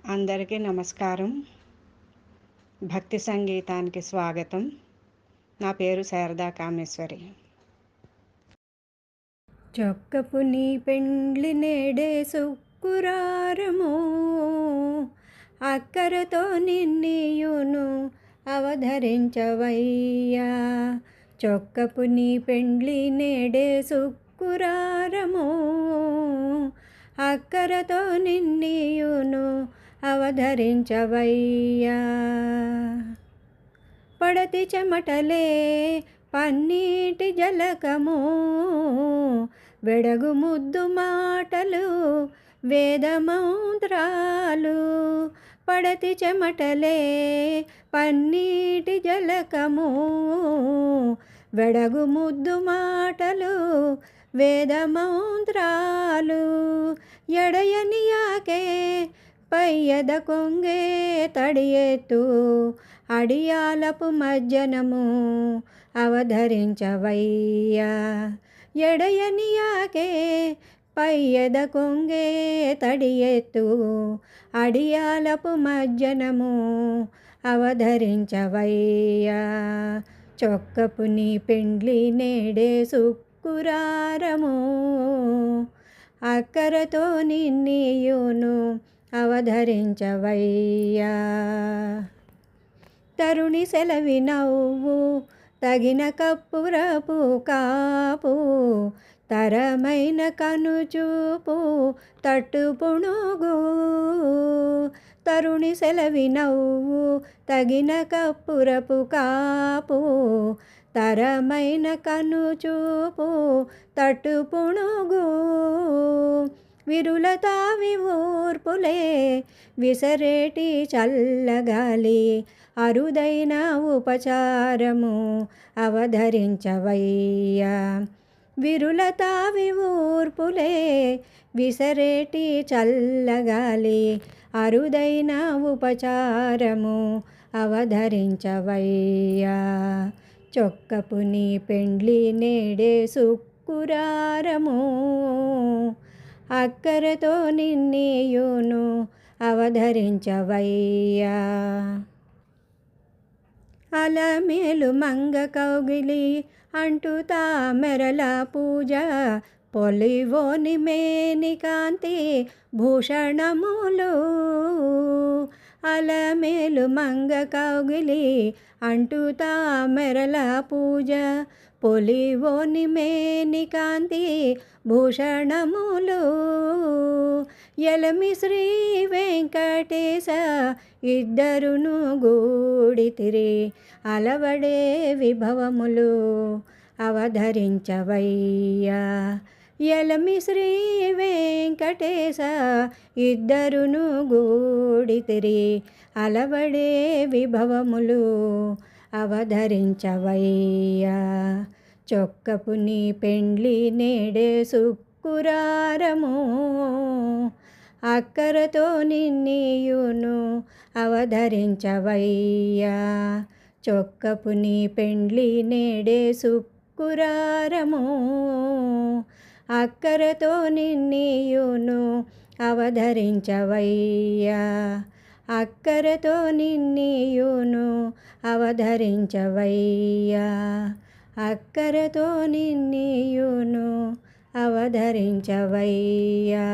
అందరికీ నమస్కారం. భక్తి సంగీతానికి స్వాగతం. నా పేరు శారదా కామేశ్వరి. చొక్కపు నీ పెండ్లి నేడే శుక్రారము, అక్కరతో నిన్నీయును అవధరించవయ్యా. చొక్కపు నీ పెండ్లి నేడే శుక్రారము, అక్కరతో నిన్నీయును అవధరించవయ్యా. పడతి చెమటలే పన్నీటి జలకము, వెడగు ముద్దు మాటలు వేదమంత్రాలు. పడతి చెమటలే పన్నీటి జలకము, వెడగు ముద్దు మాటలు వేదమంత్రాలు. ఎడయనియాకే పయ్యద కొంగే తడియెత్తు, అడియాలపు మజ్జనము అవధరించవయ్యా. ఎడయనియాకే పయ్యద కొంగే తడియెత్తు, అడియాలపు మజ్జనము అవధరించవయ్యా. చొక్కపు నీ పెండ్లి నేడే శుక్రారము, అక్కరతో నిన్నీయును అవధరించవయ్యా. తరుణి సెలవి నవ్వు తగిన కప్పురపు కాపు, తరమైన కనుచూపు తట్టు పుణుగు. తరుణి సెలవి నవ్వు తగిన కప్పురపు కాపు, తరమైన కనుచూపు తట్టు పుణుగు. విరులతావి ఊర్పులే విసరేటి చల్లగాలి, అరుదైన ఉపచారము అవధరించవయ్యా. విరులతావి ఊర్పులే విసరేటి చల్లగాలి, అరుదైన ఉపచారము అవధరించవయ్యా. చొక్కపు నీ పెండ్లి నేడే శుక్రారము, అక్కరతో నిన్నీయును అవధరించవయ్యా. అలమేలు మంగ కౌగిలి అంటూ తామెరల పూజ, పొలివోని మేని కాంతి భూషణములు. అలమేలు మంగ కౌగిలి అంటూ తామెరల పూజ, పొలివోని మేని కాంతి భూషణములు. ఎలమి శ్రీ వెంకటేశ ఇద్దరును గూడితిరి, అలవడే విభవములు అవధరించవయ్యా. ఎలమి శ్రీ వెంకటేశ ఇద్దరును గూడితిరి, అలవడే విభవములు అవధరించవయ్యా. చొక్కపు నీ పెండ్లి నేడే శుక్రారము, అక్కరతో నిన్నీయును అవధరించవయ్యా. చొక్కపు నీ పెండ్లి నేడే శుక్రారము, అక్కరతో నిన్నీయును అవధరించవయ్యా. అక్కరతో నిన్నీయును అవధరించవయ్యా. అక్కరతో నిన్నీయును అవధరించవయ్యా.